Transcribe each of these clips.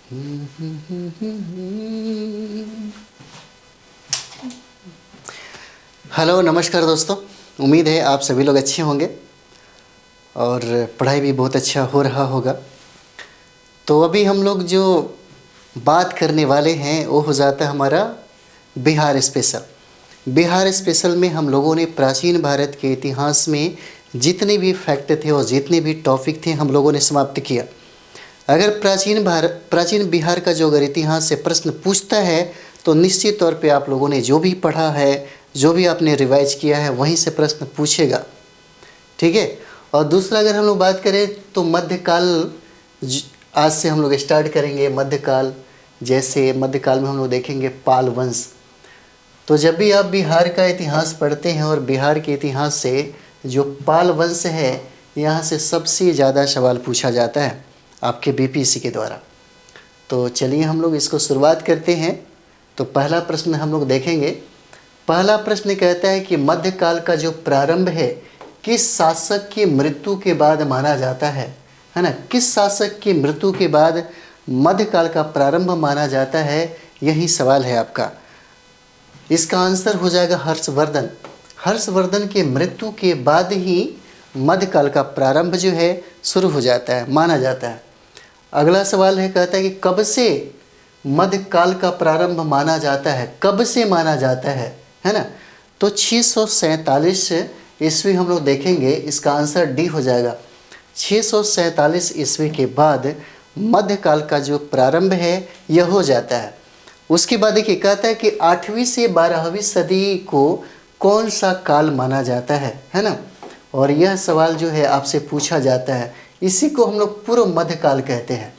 Hello, नमस्कार दोस्तों। उम्मीद है आप सभी लोग अच्छे होंगे और पढ़ाई भी बहुत अच्छा हो रहा होगा। तो अभी हम लोग जो बात करने वाले हैं वो हो जाता है हमारा बिहार स्पेशल। बिहार स्पेशल में हम लोगों ने प्राचीन भारत के इतिहास में जितने भी फैक्ट थे और जितने भी टॉपिक थे हम लोगों ने समाप्त किया। अगर प्राचीन बिहार का जो अगर इतिहास से प्रश्न पूछता है तो निश्चित तौर पे आप लोगों ने जो भी पढ़ा है, जो भी आपने रिवाइज किया है, वहीं से प्रश्न पूछेगा। ठीक है। और दूसरा अगर हम लोग बात करें तो मध्यकाल, आज से हम लोग स्टार्ट करेंगे मध्यकाल। जैसे मध्यकाल में हम लोग देखेंगे पाल वंश। तो जब भी आप बिहार का इतिहास पढ़ते हैं और बिहार के इतिहास से जो पाल वंश है, यहाँ से सबसे ज़्यादा सवाल पूछा जाता है आपके बीपीएससी के द्वारा। तो चलिए हम लोग इसको शुरुआत करते हैं। तो पहला प्रश्न हम लोग देखेंगे। पहला प्रश्न कहता है कि मध्यकाल का जो प्रारंभ है किस शासक की मृत्यु के बाद माना जाता है ना। किस शासक की मृत्यु के बाद मध्यकाल का प्रारंभ माना जाता है, यही सवाल है आपका। इसका आंसर हो जाएगा हर्षवर्धन। हर्षवर्धन के मृत्यु के बाद ही मध्यकाल का प्रारंभ जो है शुरू हो जाता है, माना जाता है। अगला सवाल है, कहता है कि कब से मध्यकाल का प्रारंभ माना जाता है, कब से माना जाता है ना। तो 647 ईस्वी हम लोग देखेंगे। इसका आंसर डी हो जाएगा। 647 ईस्वी के बाद मध्यकाल का जो प्रारंभ है यह हो जाता है। उसके बाद देखिए, कहता है कि 8वीं से 12वीं सदी को कौन सा काल माना जाता है ना। और यह सवाल जो है आपसे पूछा जाता है। इसी को हम लोग पूर्व मध्यकाल कहते हैं।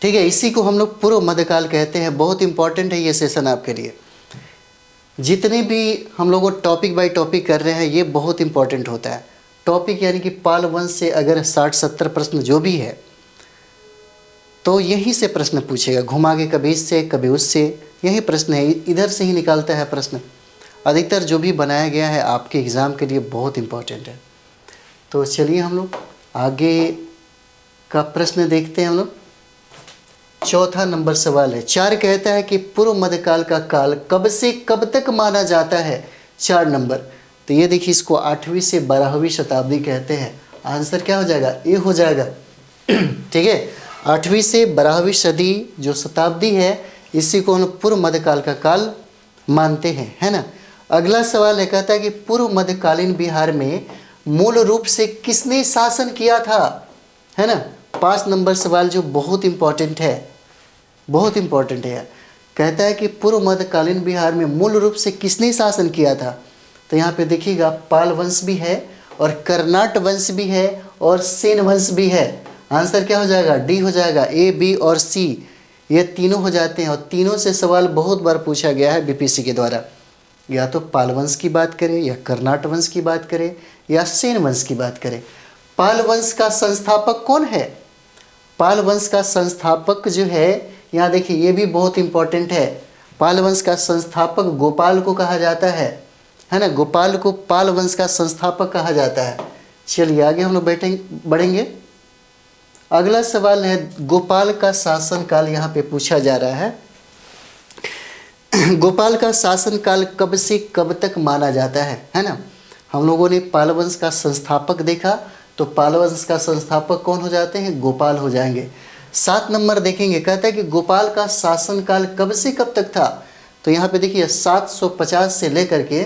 ठीक है, इसी को हम लोग पूर्व मध्यकाल कहते हैं। बहुत इंपॉर्टेंट है ये सेशन आपके लिए। जितने भी हम लोग टॉपिक बाय टॉपिक कर रहे हैं ये बहुत इंपॉर्टेंट होता है। टॉपिक यानी कि पाल वंश से अगर 60-70 प्रश्न जो भी है तो यहीं से प्रश्न पूछेगा, घुमा के कभी इससे कभी उससे। यही प्रश्न है, इधर से ही निकालता है प्रश्न। अधिकतर जो भी बनाया गया है आपके एग्ज़ाम के लिए बहुत इंपॉर्टेंट है। तो चलिए हम लोग आगे का प्रश्न देखते हैं। हम लोग चौथा नंबर सवाल है। 4 कहता है कि पूर्व मध्यकाल का काल कब से कब तक माना जाता है। 4 नंबर। तो ये देखिए, इसको 8वीं से 12वीं शताब्दी कहते हैं। आंसर क्या हो जाएगा, ए हो जाएगा। ठीक है, 8वीं से 12वीं सदी जो शताब्दी है इसी को हम पूर्व मध्यकाल का काल मानते हैं, है ना। अगला सवाल है, कहता है कि पूर्व मध्यकालीन बिहार में मूल रूप से किसने शासन किया था, है ना। 5 नंबर सवाल जो बहुत इंपॉर्टेंट है, बहुत इंपॉर्टेंट है। कहता है कि पूर्व मध्यकालीन बिहार में मूल रूप से किसने शासन किया था। तो यहाँ पे देखिएगा, पाल वंश भी है और कर्नाट वंश भी है और सेन वंश भी है। आंसर क्या हो जाएगा, डी हो जाएगा। ए, बी और सी ये तीनों हो जाते हैं। और तीनों से सवाल बहुत बार पूछा गया है बीपीएससी के द्वारा। या तो पाल वंश की बात करें, या कर्नाट वंश की बात करें, या सेन वंश की बात करें। पाल वंश का संस्थापक कौन है। पाल वंश का संस्थापक जो है, यहाँ देखिए ये भी बहुत इंपॉर्टेंट है। पाल वंश का संस्थापक गोपाल को कहा जाता है ना। गोपाल को पाल वंश का संस्थापक कहा जाता है। चलिए आगे हम लोग बढ़ेंगे। अगला सवाल है, गोपाल का शासनकाल यहाँ पे पूछा जा रहा है। गोपाल का शासनकाल कब से कब तक माना जाता है ना। हम लोगों ने पाल वंश का संस्थापक देखा, तो पाल वंश का संस्थापक कौन हो जाते हैं, गोपाल हो जाएंगे। 7 नंबर देखेंगे, कहता है कि गोपाल का शासनकाल कब से कब तक था। तो यहाँ पे देखिए 750 से लेकर के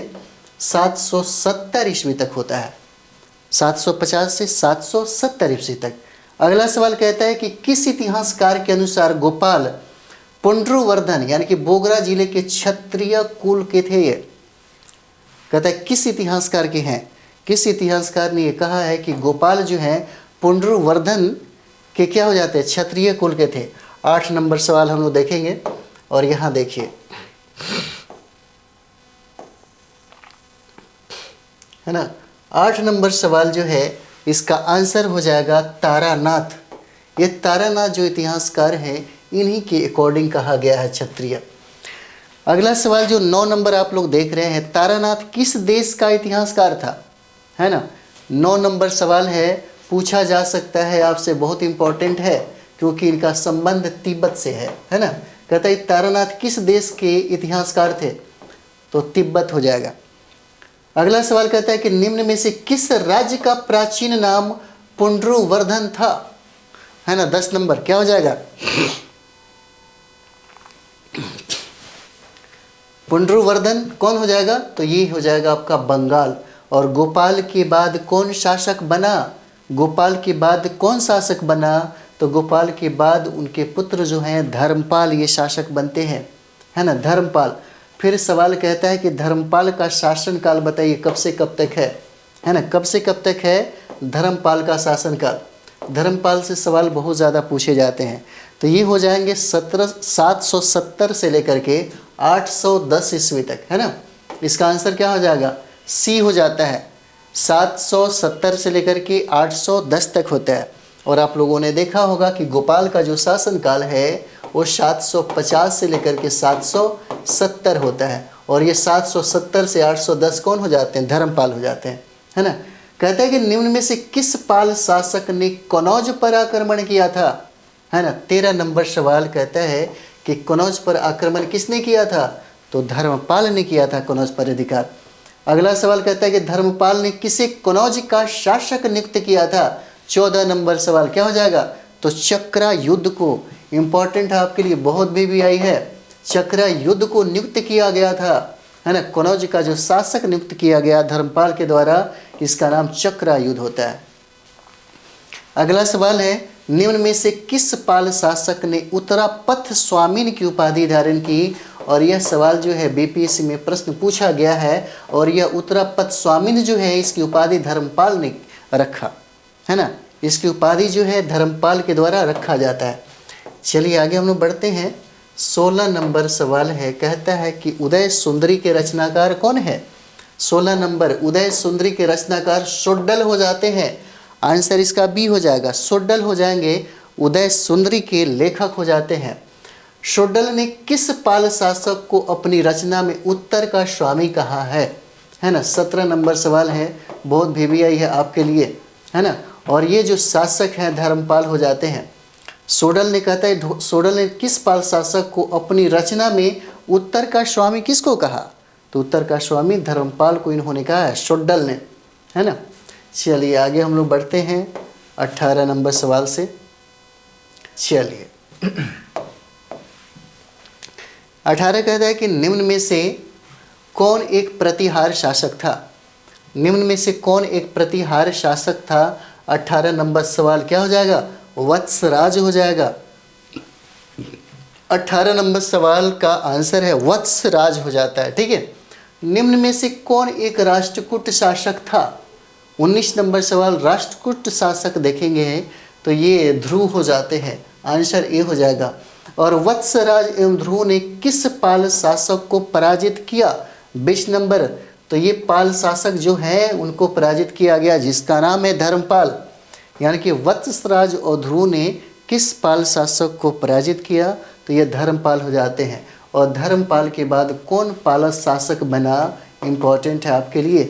770 ईस्वी तक होता है। 750 से 770 ईस्वी तक। अगला सवाल कहता है कि किस इतिहासकार के अनुसार गोपाल पुंड्रवर्धन यानी कि बोगरा जिले के क्षत्रिय कुल के थे। ये कहता है किस इतिहासकार के हैं, किस इतिहासकार ने ये कहा है कि गोपाल जो है पुंड्रवर्धन के क्या हो जाते हैं, क्षत्रिय कुल के थे। 8 नंबर सवाल हम लोग देखेंगे। और यहाँ देखिए, है ना, 8 नंबर सवाल जो है इसका आंसर हो जाएगा तारानाथ। ये तारानाथ जो इतिहासकार हैं इन्हीं के अकॉर्डिंग कहा गया है क्षत्रिय। अगला सवाल जो 9 नंबर आप लोग देख रहे हैं, तारानाथ किस देश का इतिहासकार था, है ना। 9 नंबर सवाल है, पूछा जा सकता है आपसे, बहुत इंपॉर्टेंट है। क्योंकि इनका संबंध तिब्बत से है ना। कहता है तारानाथ किस देश के इतिहासकार थे, तो तिब्बत हो जाएगा। अगला सवाल कहता है कि निम्न में से किस राज्य का प्राचीन नाम पुंड्रुवर्धन था, है ना। 10 नंबर क्या हो जाएगा, पुंड्रुवर्धन कौन हो जाएगा, तो ये हो जाएगा आपका बंगाल। और गोपाल के बाद कौन शासक बना, गोपाल के बाद कौन शासक बना, तो गोपाल के बाद उनके पुत्र जो हैं धर्मपाल ये शासक बनते हैं, है ना, धर्मपाल। फिर सवाल कहता है कि धर्मपाल का शासनकाल बताइए कब से कब तक है ना, कब से कब तक है धर्मपाल का शासनकाल। धर्मपाल से सवाल बहुत ज़्यादा पूछे जाते हैं, तो ये हो जाएंगे 770 से लेकर के 810 ईस्वी तक, है ना। इसका आंसर क्या हो जाएगा, सी हो जाता है। 770 से लेकर के 810 तक होता है। और आप लोगों ने देखा होगा कि गोपाल का जो शासनकाल है वो 750 से लेकर के 770 होता है। और ये 770 से 810 कौन हो जाते हैं, धर्मपाल हो जाते हैं, है ना। कहता है कि निम्न में से किस पाल शासक ने कनौज पर आक्रमण किया था, है ना। 13 नंबर सवाल कहता है कि कनौज पर आक्रमण किसने किया था, तो धर्मपाल ने किया था कनौज पर अधिकार। अगला सवाल कहता है कि धर्मपाल ने किसे कनौज का शासक नियुक्त किया था। 14 नंबर सवाल क्या हो जाएगा, तो चक्रा युद्ध को, इंपॉर्टेंट है आपके लिए, बहुत भी आई है, चक्रा युद्ध को नियुक्त किया गया था, है ना। कनौज का जो शासक नियुक्त किया गया धर्मपाल के द्वारा, इसका नाम चक्रा युद्ध होता है। अगला सवाल है निम्न में से किस पाल शासक ने उत्तरापथ स्वामीन की उपाधि धारण की। और यह सवाल जो है बीपीएससी में प्रश्न पूछा गया है। और यह उत्तरापथ स्वामीन जो है इसकी उपाधि धर्मपाल ने रखा, है ना। इसकी उपाधि जो है धर्मपाल के द्वारा रखा जाता है। चलिए आगे हम लोग बढ़ते हैं। 16 नंबर सवाल है, कहता है कि उदय सुंदरी के रचनाकार कौन है। 16 नंबर, उदय सुंदरी के रचनाकार सोड्डल हो जाते हैं। आंसर इसका बी हो जाएगा, सोड्डल हो जाएंगे, उदय सुंदरी के लेखक हो जाते हैं। सोड्डल ने किस पाल शासक को अपनी रचना में उत्तर का स्वामी कहा है ना। 17 नंबर सवाल है, बहुत VVI है आपके लिए, है ना। और ये जो शासक हैं धर्मपाल हो जाते हैं। सोडल ने कहता है, सोडल ने किस पाल शासक को अपनी रचना में उत्तर का स्वामी किसको कहा, तो उत्तर का स्वामी धर्मपाल को इन्होंने कहा है, सोडल ने, है ना। चलिए आगे हम लोग बढ़ते हैं 18 नंबर सवाल से। चलिए 18 कहता है कि निम्न में से कौन एक प्रतिहार शासक था। निम्न में से कौन एक प्रतिहार शासक था। 18 नंबर सवाल क्या हो जाएगा, वत्सराज हो जाएगा। 18 नंबर सवाल का आंसर है वत्सराज हो जाता है, ठीक है। निम्न में से कौन एक राष्ट्रकूट शासक था। 19 नंबर सवाल, राष्ट्रकूट शासक देखेंगे तो ये ध्रुव हो जाते हैं, आंसर ए हो जाएगा। और वत्सराज एवं ध्रुव ने किस पाल शासक को पराजित किया। 20 नंबर, तो ये पाल शासक जो हैं उनको पराजित किया गया जिसका नाम है धर्मपाल। यानी कि वत्सराज और ध्रुव ने किस पाल शासक को पराजित किया, तो ये धर्मपाल हो जाते हैं। और धर्मपाल के बाद कौन पाल शासक बना, इम्पोर्टेंट है आपके लिए,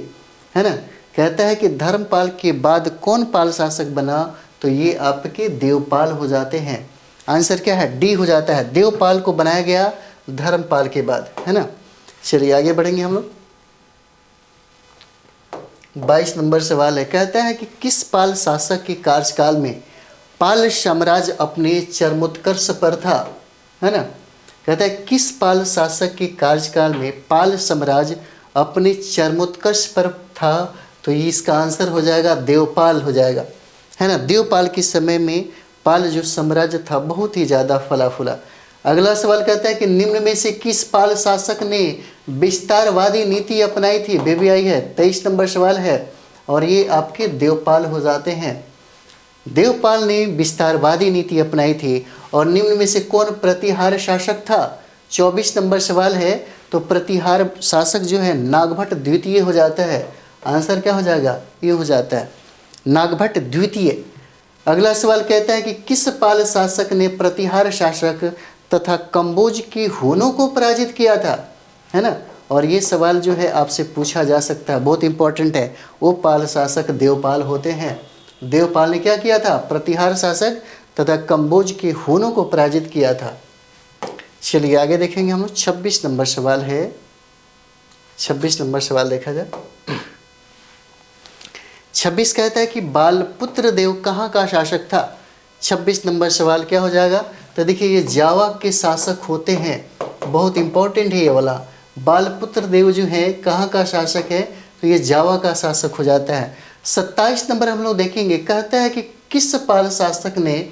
है ना। कहता है कि धर्मपाल के बाद कौन पाल शासक बना, तो ये आपके देवपाल हो जाते हैं। आंसर क्या है, डी हो जाता है, देवपाल को बनाया गया धर्मपाल के बाद, है ना। चलिए आगे बढ़ेंगे हम लोग। 22 नंबर सवाल है, कहता है कि किस पाल शासक के कार्यकाल में पाल साम्राज्य अपने चरमोत्कर्ष पर था, है ना। कहता है किस पाल शासक के कार्यकाल में पाल साम्राज्य अपने चरमोत्कर्ष पर था, तो ये इसका आंसर हो जाएगा देवपाल हो जाएगा, है ना। देवपाल के समय में पाल जो साम्राज्य था बहुत ही ज़्यादा फला फूला। अगला सवाल कहता है कि निम्न में से किस पाल शासक ने विस्तारवादी नीति अपनाई थी। VVI है, 23 नंबर सवाल है। और ये आपके देवपाल हो जाते हैं। देवपाल ने विस्तारवादी नीति अपनाई थी। और निम्न में से कौन प्रतिहार शासक था। 24 नंबर सवाल है, तो प्रतिहार शासक जो है नागभट्ट द्वितीय हो जाता है। आंसर क्या हो जाएगा, ये हो जाता है नागभट्ट द्वितीय। अगला सवाल कहता है कि किस पाल शासक ने प्रतिहार शासक तथा कंबोज के हुनों को पराजित किया था, है ना। और ये सवाल जो है आपसे पूछा जा सकता है, बहुत इंपॉर्टेंट है। वो पाल शासक देवपाल होते हैं। देवपाल ने क्या किया था, प्रतिहार शासक तथा कंबोज के हूनों को पराजित किया था। चलिए आगे देखेंगे हम लोग। 26 नंबर सवाल है। 26 नंबर सवाल देखा जाए। 26 कहता है कि बालपुत्र देव कहाँ का शासक था। 26 नंबर सवाल क्या हो जाएगा, तो देखिए ये जावा के शासक होते हैं, बहुत इंपॉर्टेंट है ये वाला। बालपुत्र देव जो है कहाँ का शासक है, तो ये जावा का शासक हो जाता है। 27 नंबर हम लोग देखेंगे, कहता है कि किस पाल शासक ने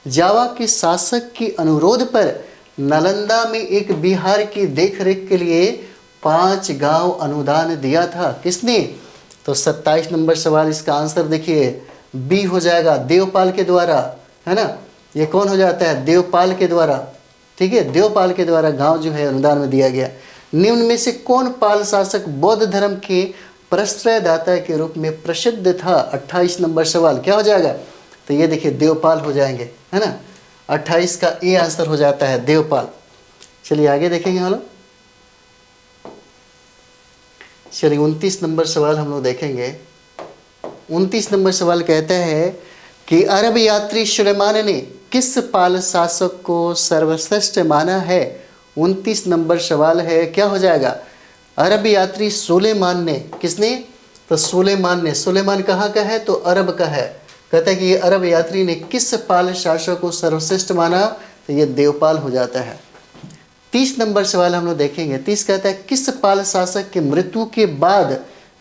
जावा के शासक के अनुरोध पर नालंदा में एक विहार की देखरेख के लिए 5 गांव अनुदान दिया था। किसने, तो 27 नंबर सवाल इसका आंसर देखिए बी हो जाएगा, देवपाल के द्वारा, है ना। ये कौन हो जाता है, देवपाल के द्वारा, ठीक है, देवपाल के द्वारा गांव जो है अनुदान में दिया गया। निम्न में से कौन पाल शासक बौद्ध धर्म के प्रश्रयदाता के रूप में प्रसिद्ध था। 28 नंबर सवाल क्या हो जाएगा, तो ये देखिए देवपाल हो जाएंगे, है ना। 28 का ए आंसर हो जाता है देवपाल। चलिए आगे देखेंगे हम लोग। चलिए 29 नंबर सवाल हम लोग देखेंगे। 29 नंबर सवाल कहता है कि अरब यात्री सुलेमान ने किस पाल शासक को सर्वश्रेष्ठ माना है। 29 नंबर सवाल है, क्या हो जाएगा, अरब यात्री सुलेमान ने, किसने, तो सुलेमान ने। सुलेमान कहाँ का है, तो अरब का है। कहता है कि ये अरब यात्री ने किस पाल शासक को सर्वश्रेष्ठ माना, तो ये देवपाल हो जाता है। 30 नंबर सवाल हम लोग देखेंगे। 30 कहता है किस पाल शासक के मृत्यु के बाद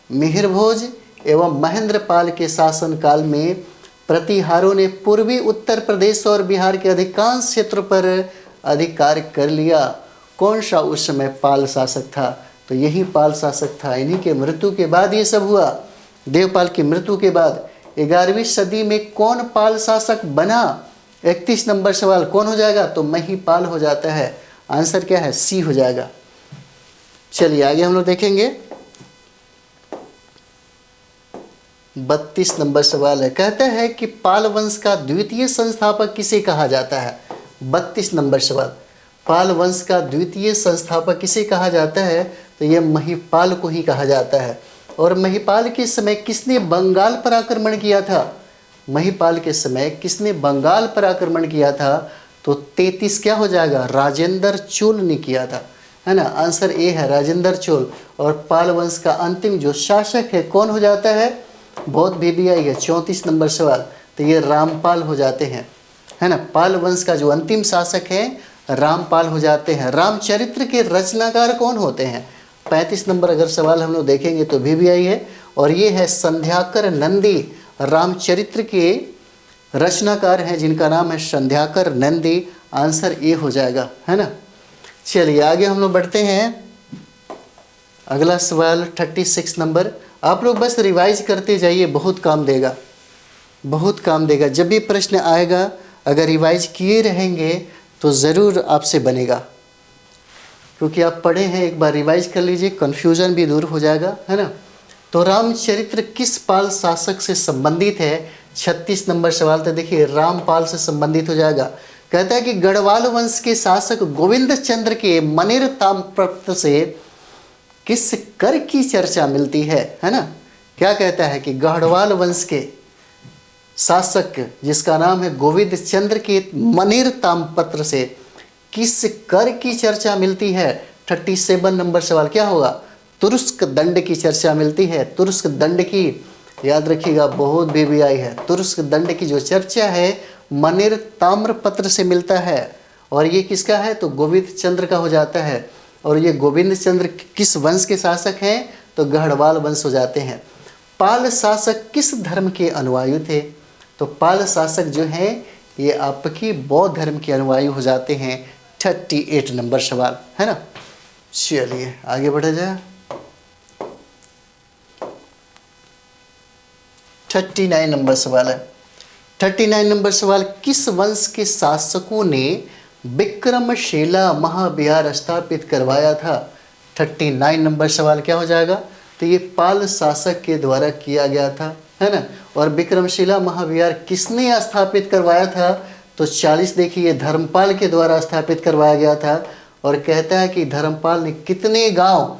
मिहिरभोज एवं महेंद्रपाल के शासन काल में प्रतिहारों ने पूर्वी उत्तर प्रदेश और बिहार के अधिकांश क्षेत्र पर अधिकार कर लिया। कौन सा उस समय पाल शासक था, तो यही पाल शासक था। इन्हीं के मृत्यु के बाद ये सब हुआ, देवपाल की मृत्यु के बाद। 11वीं सदी में कौन पाल शासक बना। 31 नंबर सवाल कौन हो जाएगा, तो महिपाल हो जाता है। आंसर क्या है, सी हो जाएगा। चलिए आगे हम लोग देखेंगे। 32 नंबर सवाल है, कहता है कि पाल वंश का द्वितीय संस्थापक किसे कहा जाता है। 32 नंबर सवाल, पाल वंश का द्वितीय संस्थापक किसे कहा जाता है, तो यह महिपाल को ही कहा जाता है। और महिपाल के समय किसने बंगाल पर आक्रमण किया था। महिपाल के समय किसने बंगाल पर आक्रमण किया था, तो 33 क्या हो जाएगा, राजेंद्र चोल ने किया था, है ना। आंसर ए है राजेंद्र चोल। और पाल वंश का अंतिम जो शासक है कौन हो जाता है, बहुत VBI है। 34 नंबर सवाल, तो ये रामपाल हो जाते हैं, है ना। पाल वंश का जो अंतिम शासक है रामपाल हो जाते हैं। रामचरित्र के रचनाकार कौन होते हैं। 35 नंबर अगर सवाल हम लोग देखेंगे तो VBI है। और ये है संध्याकर नंदी, रामचरित्र के रचनाकार हैं जिनका नाम है संध्याकर नंदी। आंसर ए हो जाएगा, है ना। चलिए आगे हम लोग बढ़ते हैं। अगला सवाल 36 नंबर। आप लोग बस रिवाइज करते जाइए, बहुत काम देगा, बहुत काम देगा। जब भी प्रश्न आएगा अगर रिवाइज किए रहेंगे तो ज़रूर आपसे बनेगा, क्योंकि आप पढ़े हैं। एक बार रिवाइज कर लीजिए, कन्फ्यूज़न भी दूर हो जाएगा, है ना। तो रामचरित्र किस पाल शासक से संबंधित है। 36 नंबर सवाल, तो देखिए रामपाल से संबंधित हो जाएगा। कहता है कि गढ़वाल वंश के शासक गोविंद चंद्र के मनेर ताम्रपत्र से किस कर की चर्चा मिलती है ना। क्या कहता है कि गढ़वाल वंश के शासक जिसका नाम है गोविंद चंद्र के मनेर ताम्रपत्र से किस कर की चर्चा मिलती है। 37 नंबर सवाल क्या होगा, तुर्क दंड की चर्चा मिलती है। तुर्क दंड की, याद रखिएगा, बहुत VBI है। तुर्क दंड की जो चर्चा है मनेर ताम्रपत्र से मिलता है। और ये किसका है, तो गोविंद चंद्र का हो जाता है। और ये गोविंद चंद्र किस वंश के शासक हैं, तो गढ़वाल वंश हो जाते हैं। पाल शासक किस धर्म के अनुयायी थे, तो पाल शासक जो हैं ये आपकी बौद्ध धर्म के अनुयायी हो जाते हैं। 38 नंबर सवाल, है ना। चलिए आगे बढ़ा जाए। 39 नंबर सवाल है। 39 नंबर सवाल, किस वंश के शासकों ने विक्रमशिला महाविहार स्थापित करवाया था। 39 नंबर सवाल क्या हो जाएगा, तो ये पाल शासक के द्वारा किया गया था, है ना। और विक्रमशिला महाविहार किसने स्थापित करवाया था, तो 40 देखिए धर्मपाल के द्वारा स्थापित करवाया गया था। और कहता है कि धर्मपाल ने कितने गांव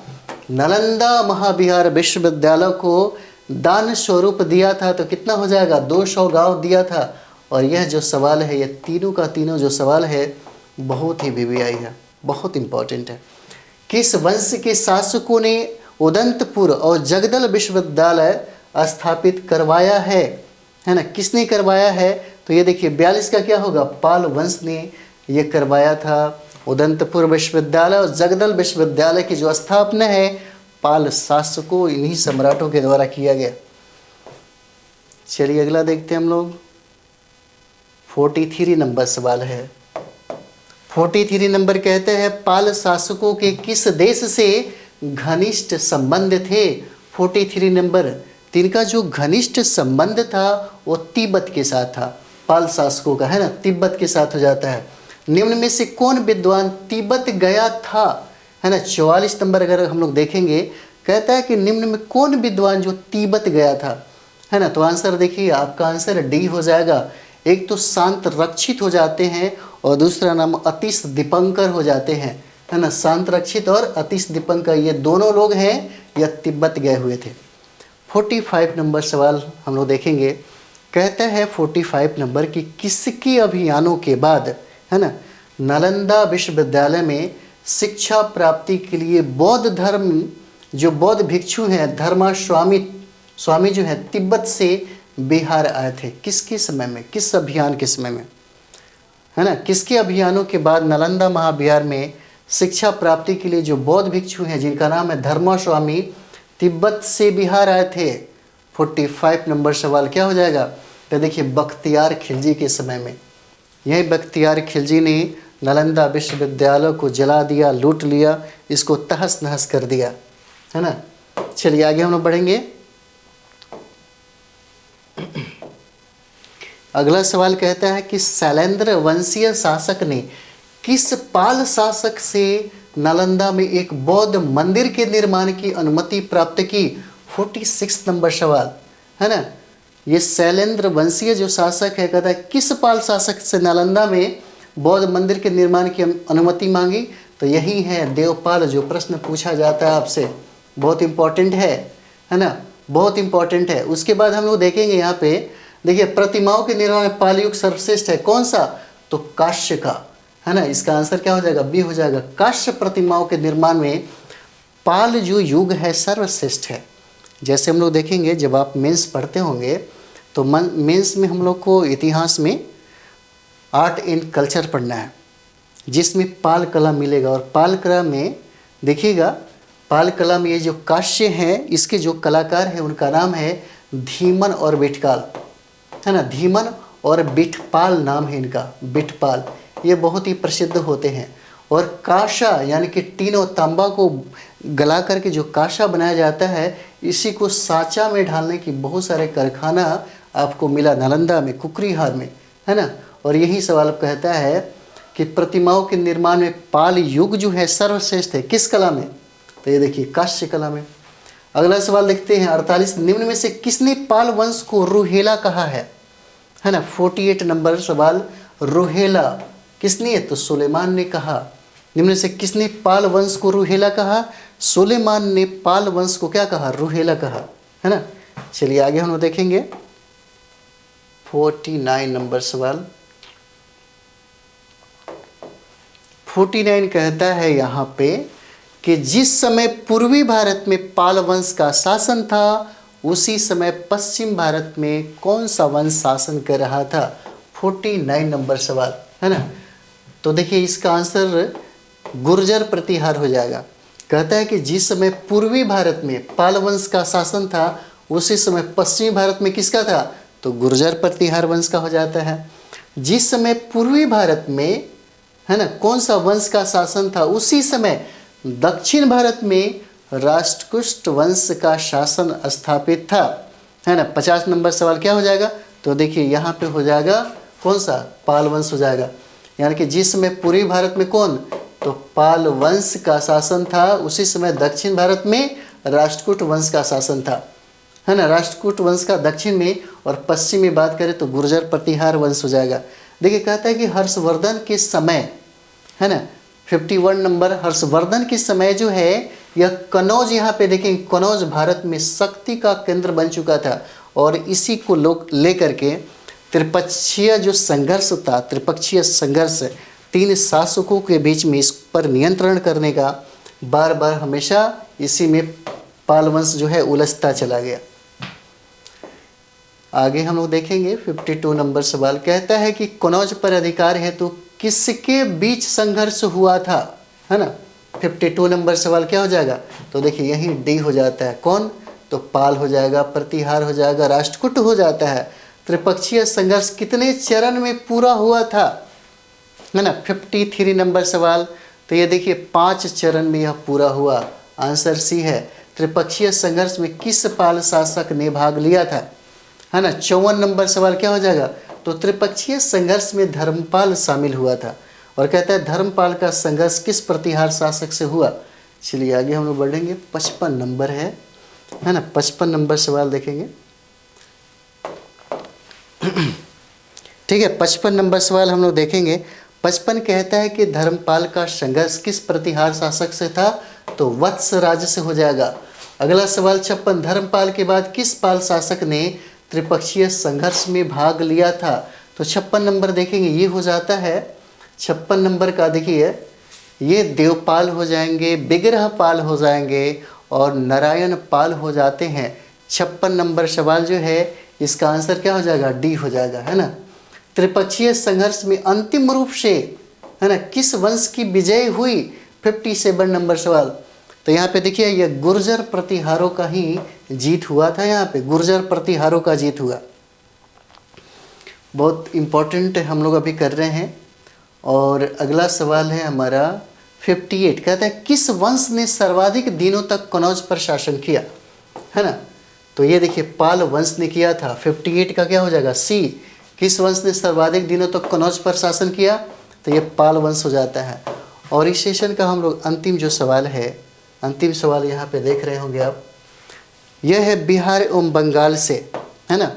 नालंदा महाविहार विश्वविद्यालय को दान स्वरूप दिया था, तो कितना हो जाएगा, 200 गांव दिया था। और यह जो सवाल है, यह तीनों का तीनों जो सवाल है बहुत ही वीवीआई है, बहुत इम्पोर्टेंट है। किस वंश के शासकों ने उदंतपुर और जगदल विश्वविद्यालय स्थापित करवाया है ना? किसने करवाया है? तो ये देखिए 42 का क्या होगा, पाल वंश ने ये करवाया था। उदंतपुर विश्वविद्यालय और जगदल विश्वविद्यालय की जो स्थापना है पाल शासकों, इन्हीं सम्राटों के द्वारा किया गया। चलिए अगला देखते हैं हम लोग। 43 नंबर सवाल है। 43 नंबर कहते हैं पाल शासकों के किस देश से घनिष्ठ संबंध थे? 43 नंबर, तिनका जो घनिष्ठ संबंध था वो तिब्बत के साथ था। पाल शासकों का है ना, तिब्बत के साथ हो जाता है। निम्न में से कौन विद्वान तिब्बत गया था? है ना, 44 नंबर अगर हम लोग देखेंगे, कहता है कि निम्न में कौन विद्वान जो तिब्बत गया था, है ना? तो आंसर देखिए, आपका आंसर डी हो जाएगा। एक तो शांत रक्षित हो जाते हैं और दूसरा नाम अतिश दीपंकर हो जाते हैं, है ना? शांत रक्षित और अतिश दीपंकर, ये दोनों लोग हैं, यह तिब्बत गए हुए थे। 45 नंबर सवाल हम लोग देखेंगे। कहता है 45 नंबर कि किसके अभियानों के बाद, है ना, नालंदा विश्वविद्यालय में शिक्षा प्राप्ति के लिए बौद्ध धर्म जो बौद्ध भिक्षु हैं, धर्मा स्वामी जो है तिब्बत से बिहार आए थे? किसके समय में, किस अभियान के समय में, है ना? किसके अभियानों के बाद नालंदा महाविहार में शिक्षा प्राप्ति के लिए जो बौद्ध भिक्षु हैं जिनका नाम है धर्मा स्वामी, तिब्बत से बिहार आए थे? 45 नंबर सवाल क्या हो जाएगा? तो देखिए बख्तियार खिलजी के समय में। यही बख्तियार खिलजी ने नालंदा विश्वविद्यालय को जला दिया, लूट लिया, इसको तहस नहस कर दिया, है ना? चलिए आगे हम लोग बढ़ेंगे। अगला सवाल कहता है कि शैलेंद्र वंशीय शासक ने किस पाल शासक से नालंदा में एक बौद्ध मंदिर के निर्माण की अनुमति प्राप्त की? 46 नंबर सवाल, है ना? ये शैलेंद्र वंशीय जो शासक है, कहता है किस पाल शासक से नालंदा में बौद्ध मंदिर के निर्माण की अनुमति मांगी? तो यही है देवपाल, जो प्रश्न पूछा जाता है आपसे, बहुत इंपॉर्टेंट है ना, बहुत इंपॉर्टेंट है। उसके बाद हम लोग देखेंगे यहाँ पे, देखिए प्रतिमाओं के निर्माण में पाल युग सर्वश्रेष्ठ है, कौन सा? तो काश्य का, है ना? इसका आंसर क्या हो जाएगा? बी हो जाएगा। काश्य प्रतिमाओं के निर्माण में पाल जो युग है सर्वश्रेष्ठ है। जैसे हम लोग देखेंगे जब आप मेंस पढ़ते होंगे तो मेंस में हम लोग को इतिहास में आर्ट एंड कल्चर पढ़ना है, जिसमें पाल कला मिलेगा। और पाल कला में देखिएगा, पाल कला में ये जो काश्य हैं, इसके जो कलाकार हैं उनका नाम है धीमन और बिठकाल, है ना? धीमन और बिठपाल नाम है इनका, बिठपाल, ये बहुत ही प्रसिद्ध होते हैं। और काशा यानी कि टीन और तांबा को गला करके जो काशा बनाया जाता है, इसी को साँचा में ढालने की बहुत सारे कारखाना आपको मिला नालंदा में, कुकरीहार में, है ना? और यही सवाल कहता है कि प्रतिमाओं के निर्माण में पाल युग जो है सर्वश्रेष्ठ है, किस कला में? तो ये देखिए काश्य कला में। अगला सवाल देखते हैं 48, निम्न में से किसने पाल वंश को रुहेला कहा है ना? 48 नंबर सवाल, रुहेला किसने? तो सुलेमान ने कहा। निम्न से किसने पाल वंश को रुहेला कहा? सुलेमान ने पाल वंश को क्या कहा? रुहेला कहा, है ना? चलिए आगे हम लोग देखेंगे 49 नंबर सवाल। 49 कहता है यहाँ पे कि जिस समय पूर्वी भारत में पाल वंश का शासन था, उसी समय पश्चिम भारत में कौन सा वंश शासन कर रहा था? 49 नंबर सवाल, है ना? तो देखिए इसका आंसर गुर्जर प्रतिहार हो जाएगा। कहता है कि जिस समय पूर्वी भारत में पाल वंश का शासन था, उसी समय पश्चिमी भारत में किसका था? तो गुर्जर प्रतिहार वंश का हो जाता है। जिस समय पूर्वी भारत में, है ना, कौन सा वंश का शासन था, उसी समय दक्षिण भारत में राष्ट्रकूट वंश का शासन स्थापित था, है ना? 50 नंबर सवाल क्या हो जाएगा? तो देखिए यहाँ पे हो जाएगा कौन सा? पाल वंश हो जाएगा। यानी कि जिस समय पूर्वी भारत में कौन? तो पाल वंश का शासन था, उसी समय दक्षिण भारत में राष्ट्रकूट वंश का शासन था, है ना? राष्ट्रकूट वंश का दक्षिण में, और पश्चिम में बात करें तो गुर्जर प्रतिहार वंश हो जाएगा। देखिए कहता है कि हर्षवर्धन के समय, है ना, 51 नंबर, हर्षवर्धन के समय जो है यह कनौज, यहाँ पे देखें कनौज भारत में शक्ति का केंद्र बन चुका था। और इसी को लोग लेकर के त्रिपक्षीय जो संघर्ष था, त्रिपक्षीय संघर्ष 3 शासकों के बीच में इस पर नियंत्रण करने का बार बार हमेशा इसी में पाल वंश जो है उलझता चला गया। आगे हम लोग देखेंगे 52 नंबर सवाल कहता है कि कनौज पर अधिकार हेतु किसके बीच संघर्ष हुआ था, है ना। 52 नंबर सवाल क्या हो जाएगा, तो देखिए यही डी हो जाता है। कौन, तो पाल हो जाएगा, प्रतिहार हो जाएगा, राष्ट्रकूट हो जाता है। त्रिपक्षीय संघर्ष कितने चरण में पूरा हुआ था, है ना। 53 नंबर सवाल, तो ये देखिए 5 चरण में यह पूरा हुआ। आंसर सी है। त्रिपक्षीय संघर्ष में किस पाल शासक ने भाग लिया था, है ना। 54 नंबर सवाल क्या हो जाएगा, तो त्रिपक्षीय संघर्ष में धर्मपाल शामिल हुआ था। और कहता है धर्मपाल का संघर्ष किस प्रतिहार शासक से हुआ। चलिए आगे हम लोग बढ़ेंगे। 55 नंबर है ना। 55 नंबर सवाल देखेंगे। ठीक है, 55 नंबर सवाल हम लोग देखेंगे। 55 कहता है कि धर्मपाल का संघर्ष किस प्रतिहार शासक से था, तो वत्स राज से हो जाएगा। अगला सवाल 56 धर्मपाल के बाद किस पाल शासक ने त्रिपक्षीय संघर्ष में भाग लिया था, तो 56 नंबर देखेंगे ये हो जाता है। 56 नंबर का देखिए ये देवपाल हो जाएंगे, विग्रह पाल हो जाएंगे और नारायण पाल हो जाते हैं। 56 नंबर सवाल जो है इसका आंसर क्या हो जाएगा, डी हो जाएगा, है ना। त्रिपक्षीय संघर्ष में अंतिम रूप से, है ना, किस वंश की विजय हुई। 57 नंबर सवाल, तो यहाँ पे देखिए ये गुर्जर प्रतिहारों का ही जीत हुआ था। यहाँ पे गुर्जर प्रतिहारों का जीत हुआ। बहुत इम्पोर्टेंट हम लोग अभी कर रहे हैं। और अगला सवाल है हमारा 58, कहता है किस वंश ने सर्वाधिक दिनों तक कनौज पर शासन किया, है ना। तो ये देखिए पाल वंश ने किया था। 58 का क्या हो जाएगा, सी। किस वंश ने सर्वाधिक दिनों तक कनौज पर शासन किया, तो ये पाल वंश हो जाता है। और इस सेशन का हम लोग अंतिम जो सवाल है, अंतिम सवाल यहाँ पे देख रहे होंगे आप, यह है बिहार एवं बंगाल से, है ना।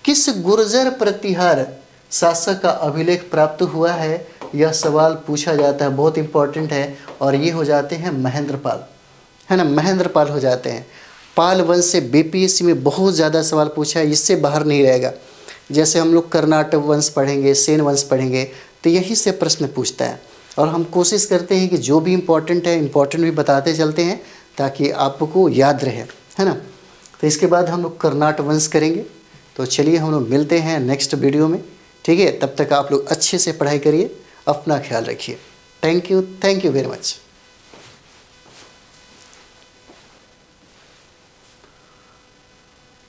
किस गुर्जर प्रतिहार शासक का अभिलेख प्राप्त हुआ है, यह सवाल पूछा जाता है। बहुत इंपॉर्टेंट है। और ये हो जाते हैं महेंद्रपाल, है ना, महेंद्रपाल हो जाते हैं। पाल वंश से बीपीएससी में बहुत ज़्यादा सवाल पूछा है, इससे बाहर नहीं रहेगा। जैसे हम लोग कर्नाटक वंश पढ़ेंगे, सेन वंश पढ़ेंगे, तो यही से प्रश्न पूछता है। और हम कोशिश करते हैं कि जो भी इम्पोर्टेंट है इम्पोर्टेंट भी बताते चलते हैं ताकि आपको याद रहे, है ना। तो इसके बाद हम लोग कर्नाटक वंश करेंगे। तो चलिए हम लोग मिलते हैं नेक्स्ट वीडियो में, ठीक है। तब तक आप लोग अच्छे से पढ़ाई करिए, अपना ख्याल रखिए। Thank you very much.